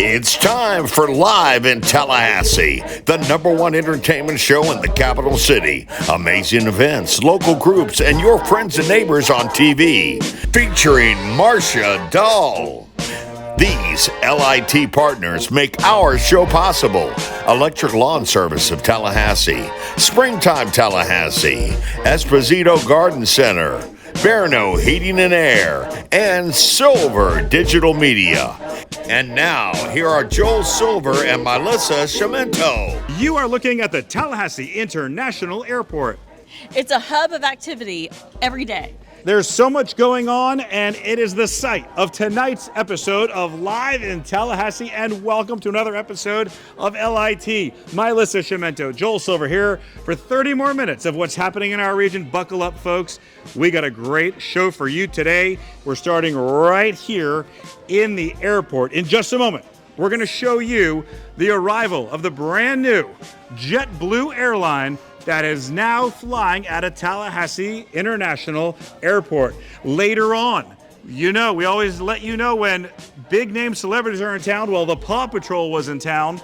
It's time for Live in Tallahassee, the #1 entertainment show in the capital city. Amazing events, local groups, and your friends and neighbors on TV. Featuring Marcia Dahl. These LIT partners make our show possible. Electric Lawn Service of Tallahassee, Springtime Tallahassee, Esposito Garden Center, Barno Heating and Air, and Silver Digital Media. And now, here are Joel Silver and Mylisa Chimento. You are looking at the Tallahassee International Airport. It's a hub of activity every day. There's so much going on, and it is the site of tonight's episode of Live in Tallahassee, and welcome to another episode of LIT. Mylisa Chimento, Joel Silver here for 30 more minutes of what's happening in our region. Buckle up, folks. We got a great show for you today. We're starting right here in the airport. In just a moment, we're going to show you the arrival of the brand new JetBlue airline that is now flying out of Tallahassee International Airport. Later on, we always let you know when big name celebrities are in town. Well, the Paw Patrol was in town.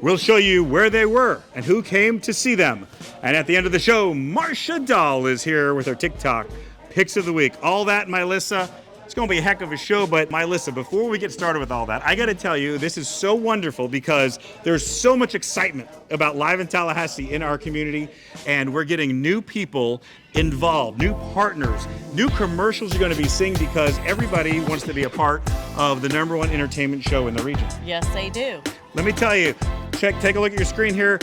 We'll show you where they were and who came to see them. And at the end of the show, Marcia Dahl is here with her TikTok Picks of the Week. All that, Mylisa. It's going to be a heck of a show, but Mylisa, before we get started with all that, I got to tell you, this is so wonderful because there's so much excitement about Live in Tallahassee in our community, and we're getting new people involved, new partners, new commercials you're going to be seeing because everybody wants to be a part of the #1 entertainment show in the region. Yes, they do. Let me tell you, take a look at your screen here.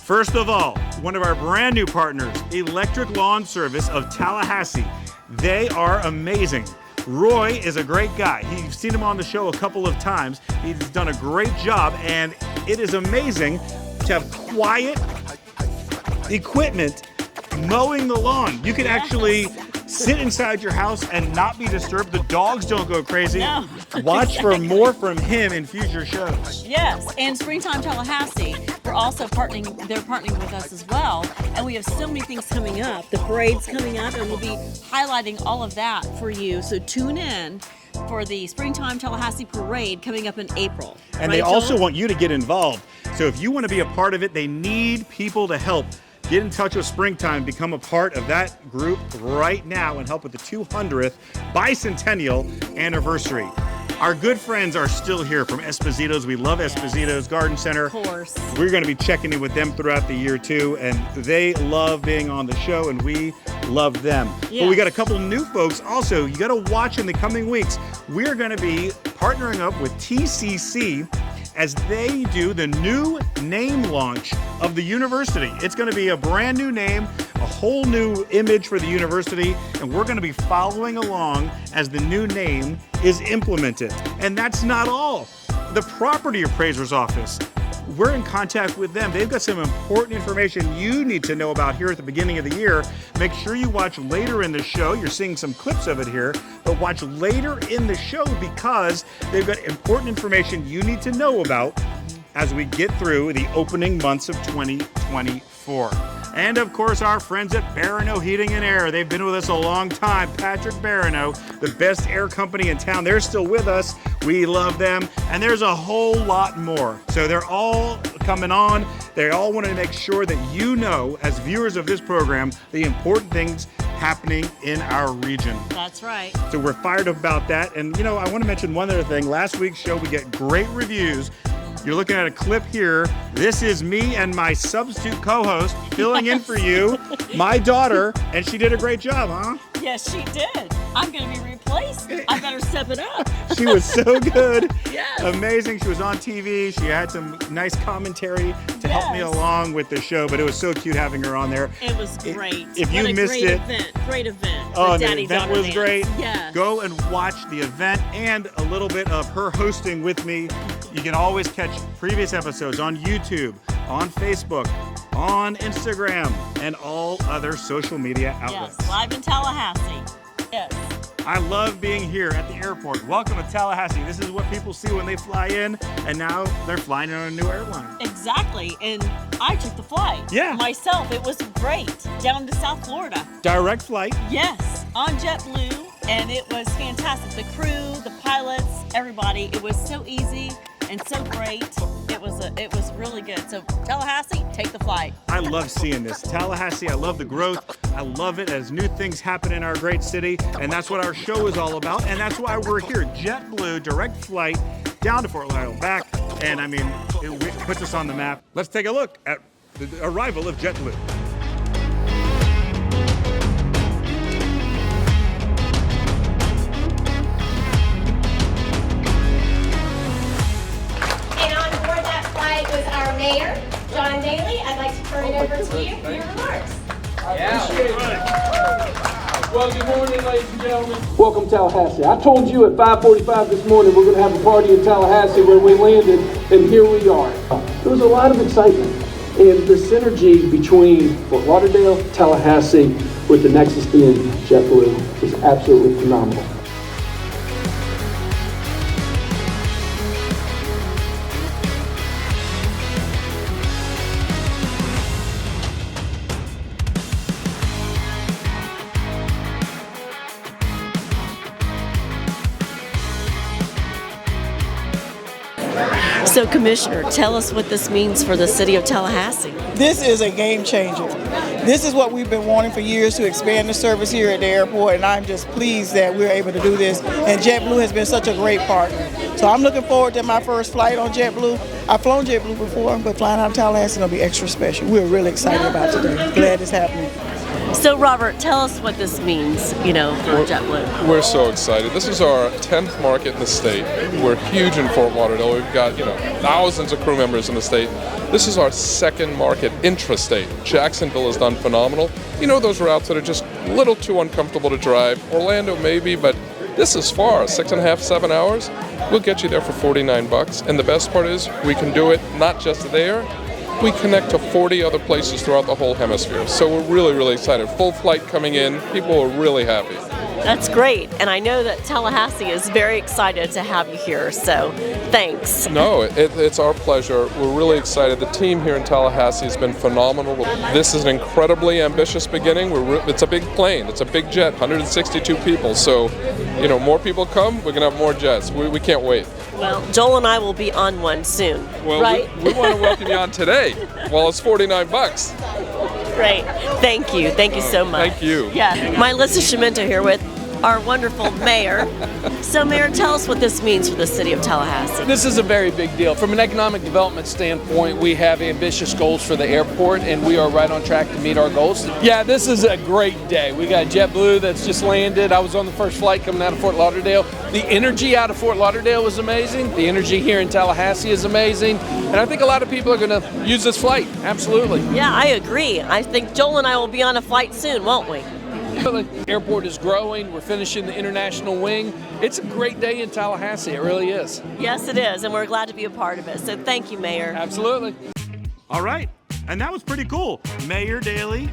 First of all, one of our brand new partners, Electric Lawn Service of Tallahassee. They are amazing. Roy is a great guy. You've seen him on the show a couple of times. He's done a great job, and it is amazing to have quiet equipment mowing the lawn. You can actually sit inside your house and not be disturbed. The dogs don't go crazy. No. Watch for more from him in future shows. Yes, and Springtime Tallahassee, they're partnering with us as well. And we have so many things coming up. The parade's coming up, and we'll be highlighting all of that for you. So tune in for the Springtime Tallahassee Parade coming up in April. And right, they also Joel? want you to get involved. So if you want to be a part of it, they need people to help. Get in touch with Springtime, become a part of that group right now and help with the 200th bicentennial anniversary. Our good friends are still here from Esposito's. We love Esposito's Garden Center. Of course. We're going to be checking in with them throughout the year too, and they love being on the show, and we love them. Yes. But we got a couple new folks also. You got to watch in the coming weeks. We're going to be partnering up with TCC as they do the new name launch of the university. It's going to be a brand new name, a whole new image for the university, and we're going to be following along as the new name is implemented. And that's not all. The property appraiser's office, we're in contact with them. They've got some important information you need to know about here at the beginning of the year. Make sure you watch later in the show. You're seeing some clips of it here, but watch later in the show because they've got important information you need to know about as we get through the opening months of 2024. And of course, our friends at Barno Heating and Air. They've been with us a long time. Patrick Barno, the best air company in town. They're still with us. We love them. And there's a whole lot more. So they're all coming on. They all want to make sure that you know, as viewers of this program, the important things happening in our region. That's right. So we're fired up about that. And I want to mention one other thing. Last week's show, we get great reviews. You're looking at a clip here. This is me and my substitute co-host filling in for you, my daughter, and she did a great job, huh? Yes, she did. I'm going to be replaced. I better step it up. She was so good. Yes. Amazing. She was on TV. She had some nice commentary to help me along with the show, but it was so cute having her on there. It was great. If you missed it. Great event. Oh, the event was great. Yes. Go and watch the event and a little bit of her hosting with me. You can always catch previous episodes on YouTube, on Facebook, on Instagram, and all other social media outlets. Yes, Live in Tallahassee. Yes. I love being here at the airport. Welcome to Tallahassee. This is what people see when they fly in, and now they're flying on a new airline. Exactly, and I took the flight. Yeah. Myself, it was great. Down to South Florida. Direct flight. Yes, on JetBlue, and it was fantastic. The crew, the pilots, everybody, it was so easy. and so great. It was really good. So Tallahassee, take the flight. I love seeing this. Tallahassee, I love the growth. I love it as new things happen in our great city, and that's what our show is all about, and that's why we're here. JetBlue, direct flight down to Fort Lauderdale, back, and I mean, it puts us on the map. Let's take a look at the arrival of JetBlue. Was our mayor, John Dailey. I'd like to turn it over to you for your remarks. Well, good morning, ladies and gentlemen. Welcome, Tallahassee. I told you at 5:45 this morning we're going to have a party in Tallahassee when we landed, and here we are. There was a lot of excitement, and the synergy between Fort Lauderdale, Tallahassee, with the nexus being JetBlue is absolutely phenomenal. So, Commissioner, tell us what this means for the city of Tallahassee. This is a game changer. This is what we've been wanting for years, to expand the service here at the airport, and I'm just pleased that we're able to do this. And JetBlue has been such a great partner. So I'm looking forward to my first flight on JetBlue. I've flown JetBlue before, but flying out of Tallahassee is going to be extra special. We're really excited about today. Glad it's happening. So, Robert, tell us what this means, for JetBlue. We're so excited. This is our 10th market in the state. We're huge in Fort Lauderdale. We've got, thousands of crew members in the state. This is our second market intrastate. Jacksonville has done phenomenal. Those routes that are just a little too uncomfortable to drive. Orlando maybe, but this is far, 6.5, 7 hours. We'll get you there for $49. And the best part is we can do it not just there. We connect to 40 other places throughout the whole hemisphere. So we're really, really excited. Full flight coming in. People are really happy. That's great. And I know that Tallahassee is very excited to have you here. So thanks. No, it's our pleasure. We're really excited. The team here in Tallahassee has been phenomenal. This is an incredibly ambitious beginning. It's a big plane. It's a big jet, 162 people. So, more people come, we're going to have more jets. We can't wait. Well, Joel and I will be on one soon, well, right? We want to welcome you on today. Well, it's $49. Great. Thank you. Thank you so much. Thank you. Yeah. Mylisa Chimento here with our wonderful mayor. So, Mayor, tell us what this means for the city of Tallahassee. This is a very big deal. From an economic development standpoint, we have ambitious goals for the airport, and we are right on track to meet our goals. Yeah, this is a great day. We got JetBlue that's just landed. I was on the first flight coming out of Fort Lauderdale. The energy out of Fort Lauderdale was amazing. The energy here in Tallahassee is amazing. And I think a lot of people are going to use this flight. Absolutely. Yeah, I agree. I think Joel and I will be on a flight soon, won't we? The airport is growing. We're finishing the international wing. It's a great day in Tallahassee. It really is. Yes, it is, and we're glad to be a part of it. So thank you, Mayor. Absolutely. All right, and that was pretty cool. Mayor Dailey,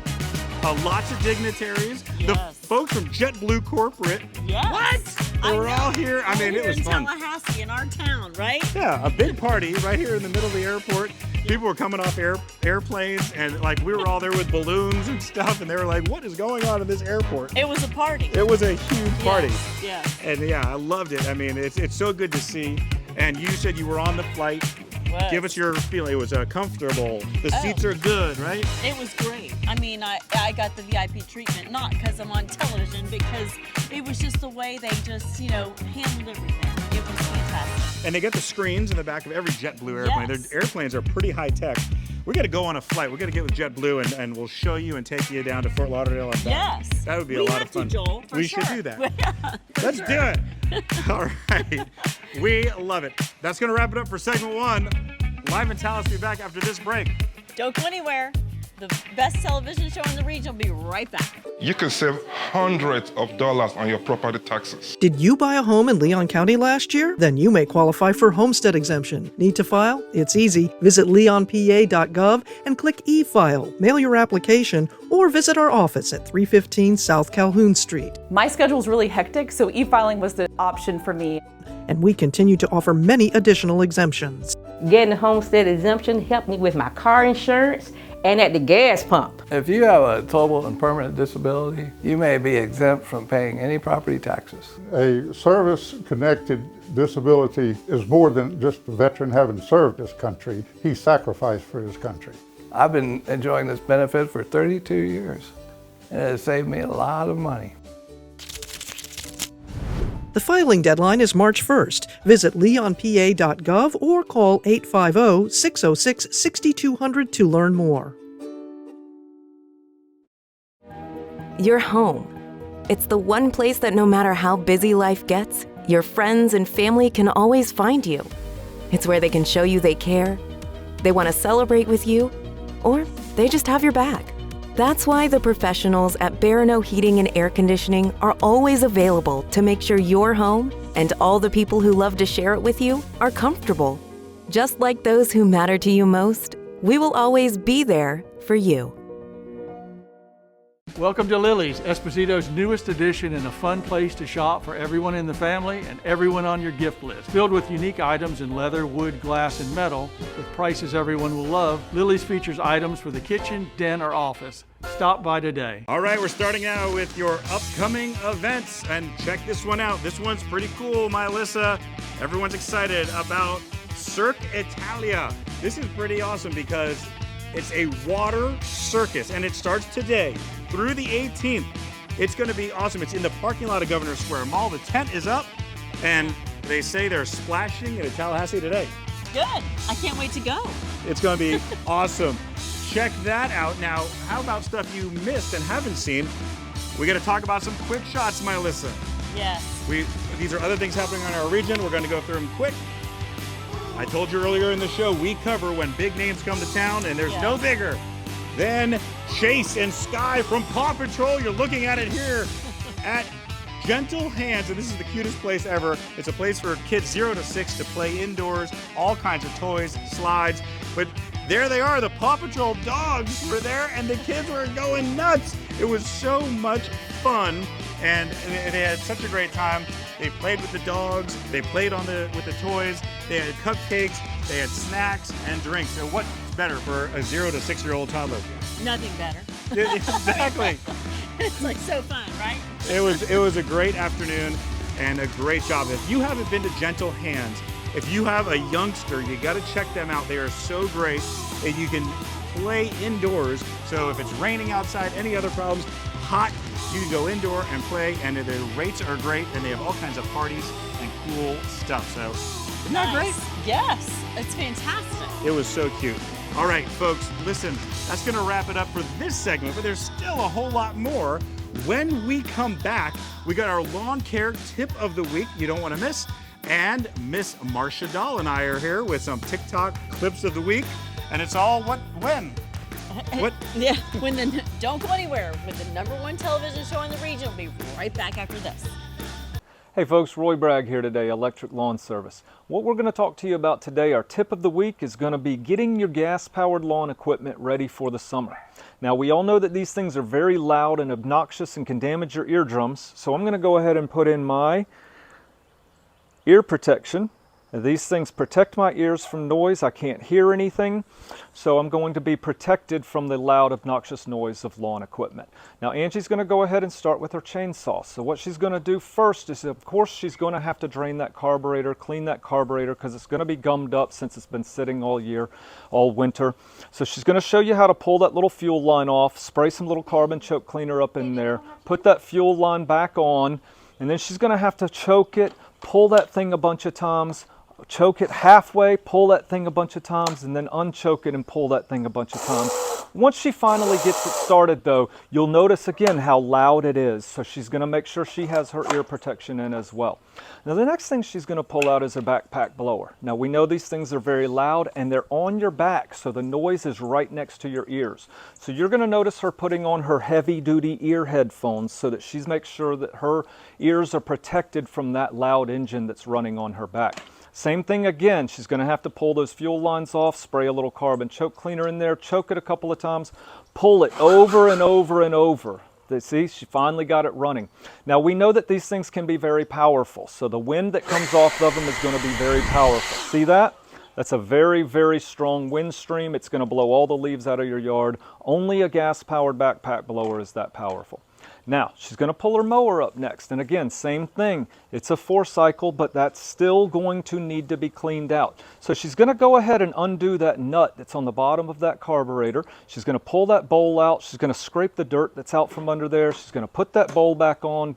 lots of dignitaries, Yes. the folks from JetBlue Corporate. Yes. What? They were all here. I mean, it was fun. in Tallahassee, in our town, right? Yeah, a big party right here in the middle of the airport. People were coming off airplanes, and we were all there with balloons and stuff, and they were like, "What is going on in this airport?" It was a party. It was a huge party. Yes. And yeah, I loved it. I mean, it's so good to see. And you said you were on the flight. Was. Give us your feeling. It was comfortable. The seats are good, right? It was great. I mean, I got the VIP treatment, not because I'm on television, because it was just the way they just, handled everything. It was fantastic. And they get the screens in the back of every JetBlue airplane. Yes. Their airplanes are pretty high tech. We got to go on a flight. We got to get with JetBlue, and we'll show you and take you down to Fort Lauderdale and back. Yes. That would be a lot of fun. Joel, we sure. should do that. Let's do it. All right. We love it. That's going to wrap it up for segment 1. Live in Tallahassee, be back after this break. Don't go anywhere. The best television show in the region will be right back. You can save hundreds of dollars on your property taxes. Did you buy a home in Leon County last year? Then you may qualify for homestead exemption. Need to file? It's easy. Visit leonpa.gov and click e-file. Mail your application or visit our office at 315 South Calhoun Street. My schedule's really hectic, so e-filing was the option for me. And we continue to offer many additional exemptions. Getting a homestead exemption helped me with my car insurance and at the gas pump. If you have a total and permanent disability, you may be exempt from paying any property taxes. A service-connected disability is more than just a veteran having served his country. He sacrificed for his country. I've been enjoying this benefit for 32 years, and it has saved me a lot of money. The filing deadline is March 1st. Visit leonpa.gov or call 850-606-6200 to learn more. Your home. It's the one place that no matter how busy life gets, your friends and family can always find you. It's where they can show you they care, they want to celebrate with you, or they just have your back. That's why the professionals at Barano Heating and Air Conditioning are always available to make sure your home and all the people who love to share it with you are comfortable. Just like those who matter to you most, we will always be there for you. Welcome to Lily's, Esposito's newest addition and a fun place to shop for everyone in the family and everyone on your gift list. Filled with unique items in leather, wood, glass, and metal, with prices everyone will love, Lily's features items for the kitchen, den, or office. Stop by today. All right, we're starting out with your upcoming events, and check this one out. This one's pretty cool, Mylisa. Everyone's excited about Cirque Italia. This is pretty awesome because it's a water circus, and it starts today through the 18th. It's going to be awesome. It's in the parking lot of Governor Square Mall. The tent is up, and they say they're splashing in Tallahassee today. Good. I can't wait to go. It's going to be awesome. Check that out. Now, how about stuff you missed and haven't seen? We got to talk about some quick shots, Mylisa. Yes. These are other things happening in our region. We're going to go through them quick. I told you earlier in the show, we cover when big names come to town, and there's no bigger than Chase and Sky from Paw Patrol. You're looking at it here at Gentle Hands, and this is the cutest place ever. It's a place for kids 0 to 6 to play indoors, all kinds of toys, slides, but there they are, the Paw Patrol dogs were there, and the kids were going nuts. It was so much fun, and they had such a great time. They played with the dogs, they played with the toys, they had cupcakes, they had snacks and drinks. So what's better for a 0 to 6-year-old toddler? Nothing better. Exactly. It's like so fun, right? It was a great afternoon and a great job. If you haven't been to Gentle Hands, if you have a youngster, you got to check them out. They are so great, and you can play indoors. So if it's raining outside, any other problems, hot, you can go indoor and play, and the rates are great, and they have all kinds of parties and cool stuff. So isn't that great? Yes, it's fantastic. It was so cute. All right, folks, listen, that's going to wrap it up for this segment, but there's still a whole lot more. When we come back, we got our lawn care tip of the week you don't want to miss. And Miss Marcia Dahl and I are here with some TikTok clips of the week. And it's all when? Yeah, don't go anywhere. With the #1 television show in the region, we'll be right back after this. Hey folks, Roy Bragg here today, Electric Lawn Service. What we're going to talk to you about today, our tip of the week, is going to be getting your gas-powered lawn equipment ready for the summer. Now, we all know that these things are very loud and obnoxious and can damage your eardrums, so I'm going to go ahead and put in my ear protection. These things protect my ears from noise. I can't hear anything, so I'm going to be protected from the loud, obnoxious noise of lawn equipment. Now, Angie's going to go ahead and start with her chainsaw. So what she's going to do first is, of course, she's going to have to drain that carburetor, clean that carburetor, because it's going to be gummed up since it's been sitting all year, all winter. So she's going to show you how to pull that little fuel line off, spray some little carbon choke cleaner up in there, put that fuel line back on, and then she's going to have to choke it, pull that thing a bunch of times, choke it halfway, pull that thing a bunch of times, and then unchoke it and pull that thing a bunch of times. Once she finally gets it started though, you'll notice again how loud it is. So she's going to make sure she has her ear protection in as well. Now the next thing she's going to pull out is her backpack blower. Now we know these things are very loud and they're on your back, so the noise is right next to your ears. So you're going to notice her putting on her heavy duty ear headphones so that she makes sure that her ears are protected from that loud engine that's running on her back. Same thing again, she's going to have to pull those fuel lines off, spray a little carbon choke cleaner in there, choke it a couple of times, pull it over and over and over. See, she finally got it running. Now we know that these things can be very powerful, so the wind that comes off of them is going to be very powerful. See that? That's a very, very strong wind stream. It's going to blow all the leaves out of your yard. Only a gas-powered backpack blower is that powerful. Now, she's going to pull her mower up next. And again, same thing. It's a 4-cycle, but that's still going to need to be cleaned out. So she's going to go ahead and undo that nut that's on the bottom of that carburetor. She's going to pull that bowl out. She's going to scrape the dirt that's out from under there. She's going to put that bowl back on,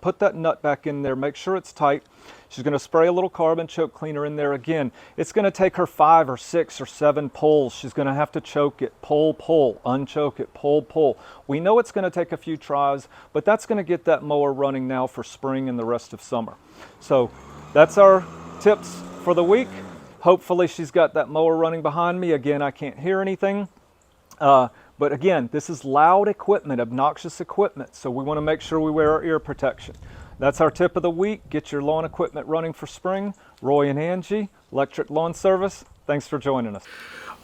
put that nut back in there, make sure it's tight. She's going to spray a little carbon choke cleaner in there again. It's going to take her 5 or 6 or 7 pulls. She's going to have to choke it, pull, pull, unchoke it, pull, pull. We know it's going to take a few tries, but that's going to get that mower running now for spring and the rest of summer. So that's our tips for the week. Hopefully she's got that mower running behind me. Again, I can't hear anything. But again, this is loud equipment, obnoxious equipment, so we want to make sure we wear our ear protection. That's our tip of the week. Get your lawn equipment running for spring. Roy and Angie, Electric Lawn Service, thanks for joining us.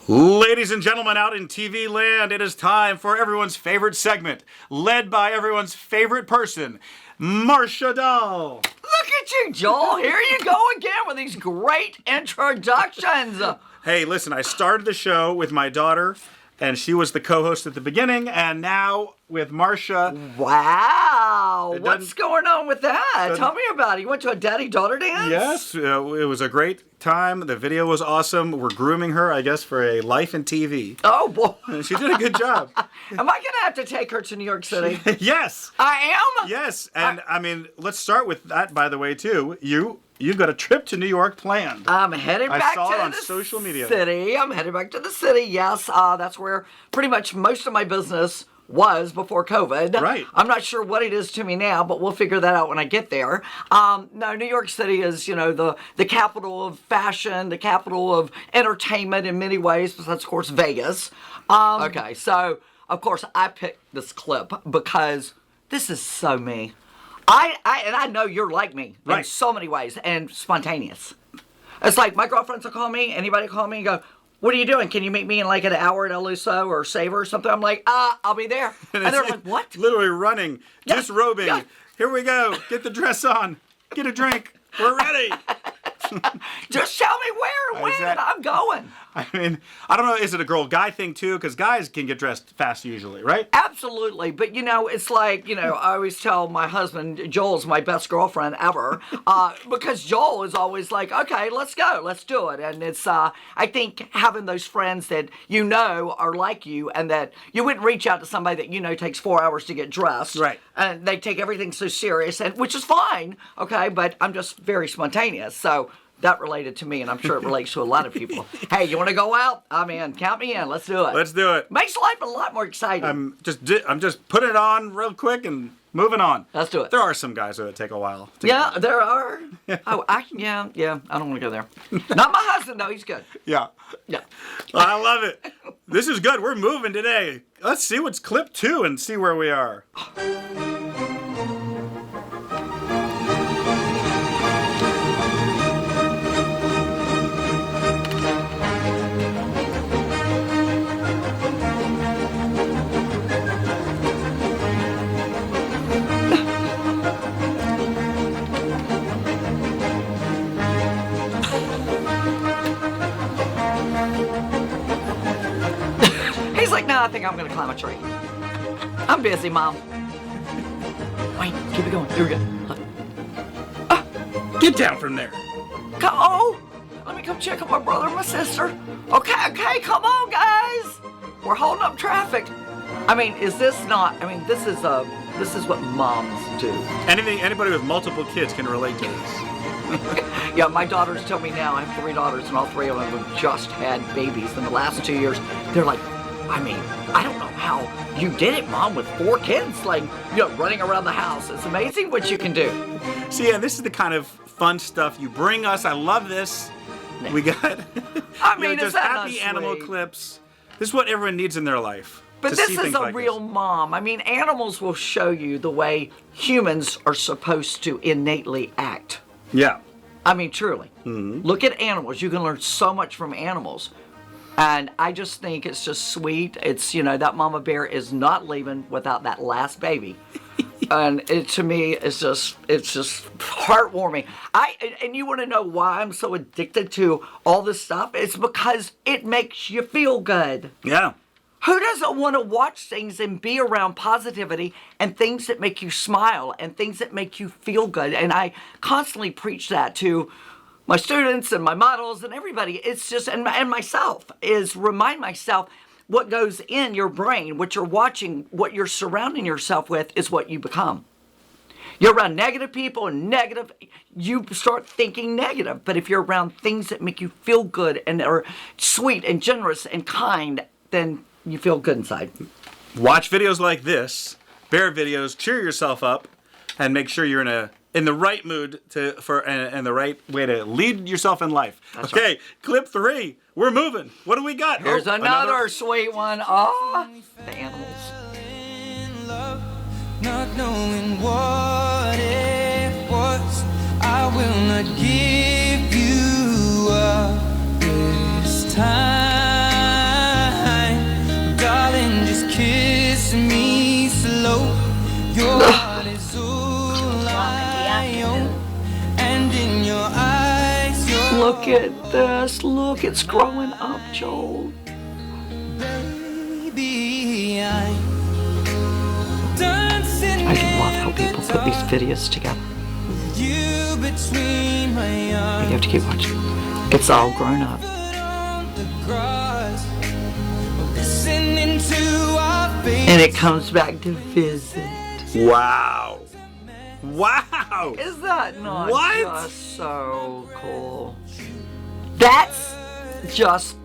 Ladies and gentlemen, out in TV land, it is time for everyone's favorite segment, led by everyone's favorite person, Marcia Dahl. Look at you, Joel. Here you go again with these great introductions. Hey, listen, I started the show with my daughter, and she was the co-host at the beginning, and now with Marcia. Wow, what's going on with that? Tell me about it. You went to a daddy-daughter dance? Yes, it was a great time. The video was awesome. We're grooming her, I guess, for a life in TV. Oh, boy. And she did a good job. Am I going to have to take her to New York City? Yes. I am? Yes, and I mean, let's start with that, by the way, too. You've got a trip to New York planned. I'm headed back I saw to it on the social media. city. I'm headed back to the city, yes. That's where pretty much most of my business was before COVID. Right. I'm not sure what it is to me now, but we'll figure that out when I get there. No, New York City is, the capital of fashion, the capital of entertainment in many ways, besides, of course, Vegas. Okay, so, of course, I picked this clip because this is so me. I know you're like me in so many ways and spontaneous. It's like my girlfriends will call me, anybody call me and go, "What are you doing? Can you meet me in like an hour at El Uso or Savor or something?" I'm like, I'll be there. And they're like, "What?" Literally running, disrobing. Yeah. Here we go. Get the dress on. Get a drink. We're ready. Just tell me where and when. I'm going. I mean, I don't know. Is it a girl-guy thing, too? Because guys can get dressed fast usually, right? Absolutely. But, it's like, I always tell my husband, Joel's my best girlfriend ever, because Joel is always like, okay, let's go. Let's do it. And it's, I think, having those friends that are like you and that you wouldn't reach out to somebody that takes 4 hours to get dressed. Right. And they take everything so serious, which is fine, okay? But I'm just very spontaneous. So that related to me, and I'm sure it relates to a lot of people. Hey, you want to go out? I'm in. Count me in. Let's do it. Let's do it. Makes life a lot more exciting. I'm just putting it on real quick and moving on. Let's do it. There are some guys that take a while. Yeah, there are. Oh, I don't want to go there. Not my husband, though. He's good. Yeah. Yeah. I love it. This is good. We're moving today. Let's see what's clip 2 and see where we are. He's like, no, I think I'm going to climb a tree. I'm busy, Mom. Wait, keep it going. Here we go. Get down from there. Let me come check on my brother and my sister. Okay, come on, guys. We're holding up traffic. I mean, this is what moms do. Anybody with multiple kids can relate to this. Yeah, my daughters tell me now, I have 3 daughters, and all 3 of them have just had babies in the last 2 years. They're like, I don't know how you did it, Mom, with 4 kids, running around the house. It's amazing what you can do. See, and this is the kind of fun stuff you bring us. I love this. We got just happy animal clips. This is what everyone needs in their life. But this is a real mom. I mean, animals will show you the way humans are supposed to innately act. Yeah. I mean, truly. Mm-hmm. Look at animals. You can learn so much from animals. And I just think it's just sweet. It's, that mama bear is not leaving without that last baby. And it, to me, it's just heartwarming. And you want to know why I'm so addicted to all this stuff? It's because it makes you feel good. Yeah. Who doesn't want to watch things and be around positivity and things that make you smile and things that make you feel good? And I constantly preach that to my students and my models and everybody. It's just, and myself, is remind myself what goes in your brain, what you're watching, what you're surrounding yourself with is what you become. You're around negative people and negative, you start thinking negative. But if you're around things that make you feel good and are sweet and generous and kind, then you feel good inside. Watch videos like this, bear videos, cheer yourself up, and make sure you're in the right mood and the right way to lead yourself in life. That's okay, right. clip 3. We're moving. What do we got? Here's another sweet one. Oh, the animals. Not knowing what it was, I will not give you up this time. Darling, just kiss me slow. Your heart is all I own, and in your eyes, look at this. Look, it's growing up, Joel. Baby, I love how people put these videos together. you between my arms. You have to keep watching. It's all grown up. And it comes back to visit. Wow. Wow. Is that not What? just so cool? That's just...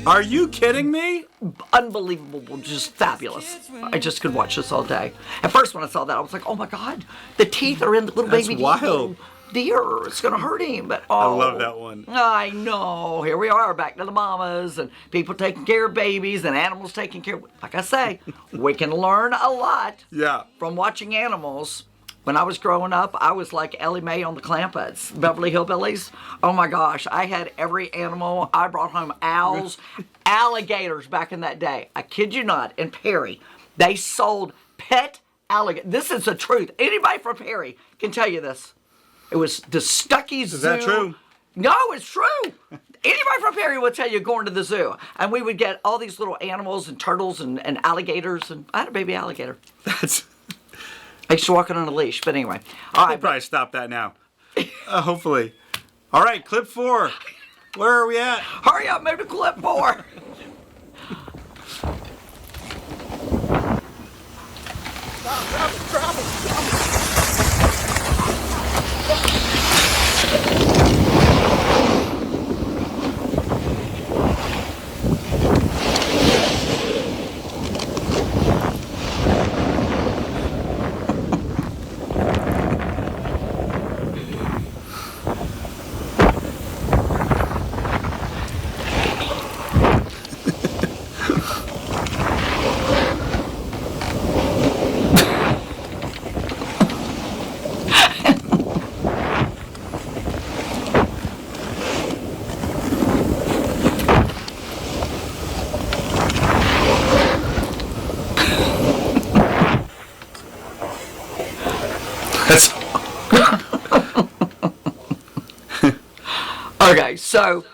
Are you kidding me? Unbelievable, just fabulous. I just could watch this all day. At first when I saw that, I was like, oh my God, the teeth are in the little That's baby wild. deer. It's going to hurt him. But I love that one. I know. Here we are, back to the mamas and people taking care of babies and animals taking care of... Like I say, we can learn a lot from watching animals. When I was growing up, I was like Ellie Mae on the Clampetts, Beverly Hillbillies. Oh my gosh, I had every animal. I brought home owls, alligators back in that day. I kid you not, in Perry, they sold pet alligators. This is the truth. Anybody from Perry can tell you this. It was the Stuckey Zoo. Is that true? No, it's true. Anybody from Perry will tell you going to the zoo. And we would get all these little animals and turtles and alligators. And I had a baby alligator. I used to walk it on a leash, but anyway. All right, We'll probably stop that now. Hopefully. All right, clip 4. Where are we at? Hurry up, move to clip 4. Okay, so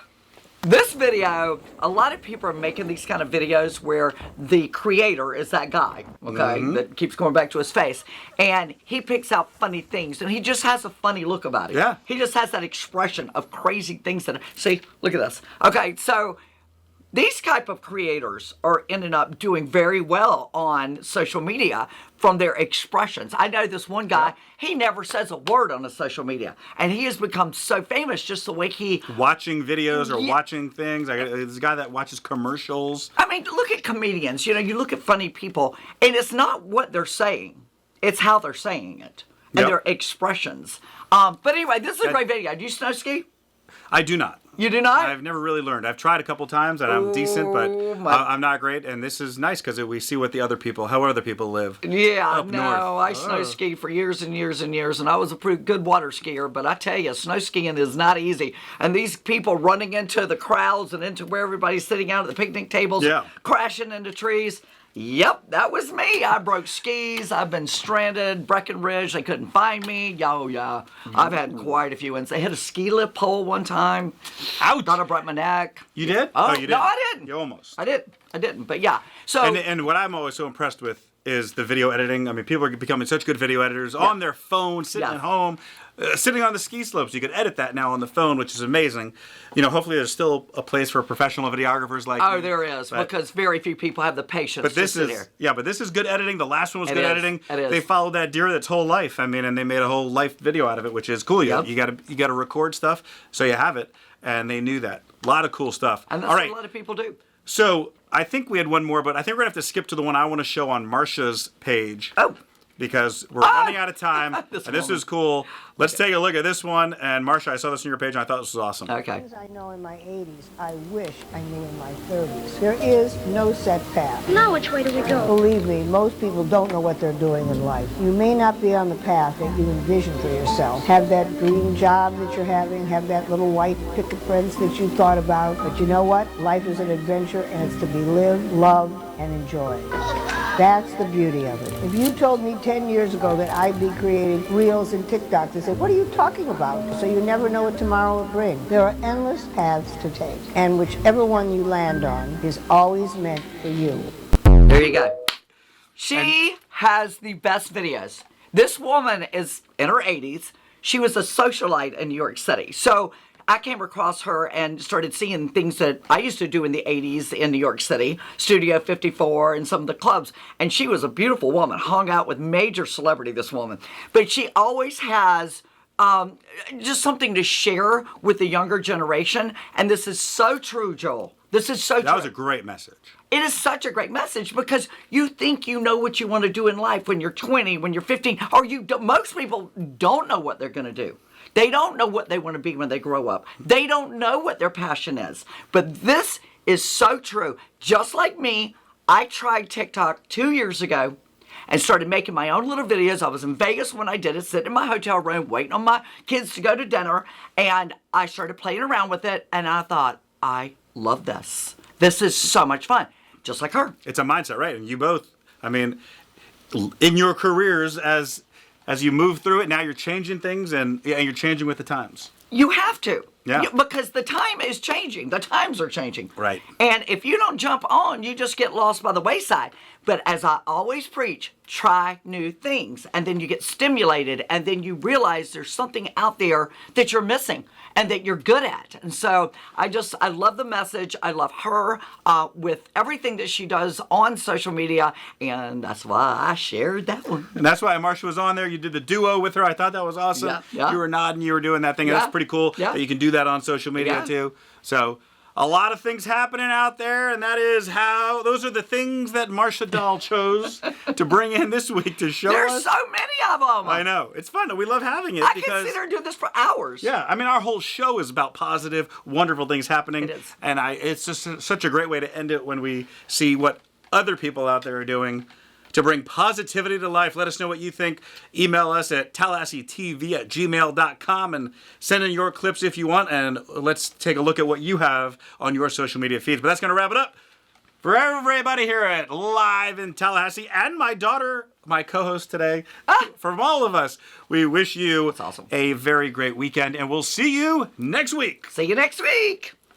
this video, a lot of people are making these kind of videos where the creator is that guy, okay, that keeps going back to his face. And he picks out funny things, and he just has a funny look about it. Yeah. He just has that expression of crazy things that, see, look at this. Okay, so these type of creators are ending up doing very well on social media from their expressions. I know this one guy, he never says a word on his social media. And he has become so famous just the way he... Watching videos or watching things. This guy that watches commercials. I mean, look at comedians. You know, you look at funny people, and it's not what they're saying. It's how they're saying it. And their expressions. But anyway, this is a great video. Do you snow ski? I do not. You do not? I've never really learned. I've tried a couple times and I'm decent, but I'm not great. And this is nice because we see what how other people live. Yeah, up north. I snow ski for years and years and years, and I was a pretty good water skier. But I tell you, snow skiing is not easy. And these people running into the crowds and into where everybody's sitting out at the picnic tables, crashing into trees. Yep, that was me. I broke skis. I've been stranded. Breckenridge, they couldn't find me. Oh, yeah. I've had quite a few incidents. I hit a ski lift pole one time. Ouch. Thought I broke my neck. You did? Oh, you didn't. No, I didn't. You almost. I didn't. But yeah. So. And what I'm always so impressed with is the video editing. I mean, people are becoming such good video editors on their phone, sitting at home. Sitting on the ski slopes, you could edit that now on the phone, which is amazing. You know, hopefully there's still a place for professional videographers like you. There is, because very few people have the patience but this to sit is, here. Yeah, but this is good editing. The last one was good editing. It is. They followed that deer its whole life. I mean, and they made a whole life video out of it, which is cool. You got to record stuff, so you have it, and they knew that. A lot of cool stuff. And that's what a lot of people do. So I think we had one more, but I think we're gonna have to skip to the one I want to show on Marsha's page. Because we're running out of time, and this is cool. Let's take a look at this one. And Marsha, I saw this on your page, and I thought this was awesome. Okay. As I know in my 80s, I wish I knew in my 30s. There is no set path. Now which way do we go? Believe me, most people don't know what they're doing in life. You may not be on the path that you envision for yourself. Have that dream job that you're having, have that little white picket fence that you thought about. But you know what? Life is an adventure, and it's to be lived, loved, and enjoyed. That's the beauty of it. If you told me 10 years ago that I'd be creating Reels and TikToks, I'd say, what are you talking about? So you never know what tomorrow will bring. There are endless paths to take, and whichever one you land on is always meant for you. There you go. She has the best videos. This woman is in her 80s. She was a socialite in New York City. So I came across her and started seeing things that I used to do in the 80s in New York City, Studio 54 and some of the clubs. And she was a beautiful woman, hung out with major celebrity, this woman. But she always has just something to share with the younger generation. And this is so true, Joel. This is so true. That was a great message. It is such a great message because you think you know what you want to do in life when you're 20, when you're 15, or you don't. Most people don't know what they're going to do. They don't know what they want to be when they grow up. They don't know what their passion is. But this is so true. Just like me, I tried TikTok 2 years ago and started making my own little videos. I was in Vegas when I did it, sitting in my hotel room, waiting on my kids to go to dinner. And I started playing around with it. And I thought, I love this. This is so much fun. Just like her. It's a mindset, right? And you both, I mean, in your careers as you move through it, now you're changing things and you're changing with the times. You have to. Yeah. Because the time is changing. The times are changing. Right. And if you don't jump on, you just get lost by the wayside. But as I always preach, try new things. And then you get stimulated. And then you realize there's something out there that you're missing and that you're good at. And so I love the message. I love her with everything that she does on social media. And that's why I shared that one. And that's why Marsha was on there. You did the duo with her. I thought that was awesome. Yeah. You were nodding. You were doing that thing. That's pretty cool that you can do that on social media too. So a lot of things happening out there, and that is how those are the things that Marsha Dahl chose to bring in this week to show us. There's so many of them. I know. It's fun. We love having it. I can sit there and do this for hours. Yeah, I mean, our whole show is about positive, wonderful things happening. It is. And it's just such a great way to end it when we see what other people out there are doing to bring positivity to life. Let us know what you think. Email us at TallahasseeTV@gmail.com and send in your clips if you want. And let's take a look at what you have on your social media feeds. But that's going to wrap it up for everybody here at Live in Tallahassee and my daughter, my co-host today. From all of us, we wish you a very great weekend. And we'll see you next week. See you next week.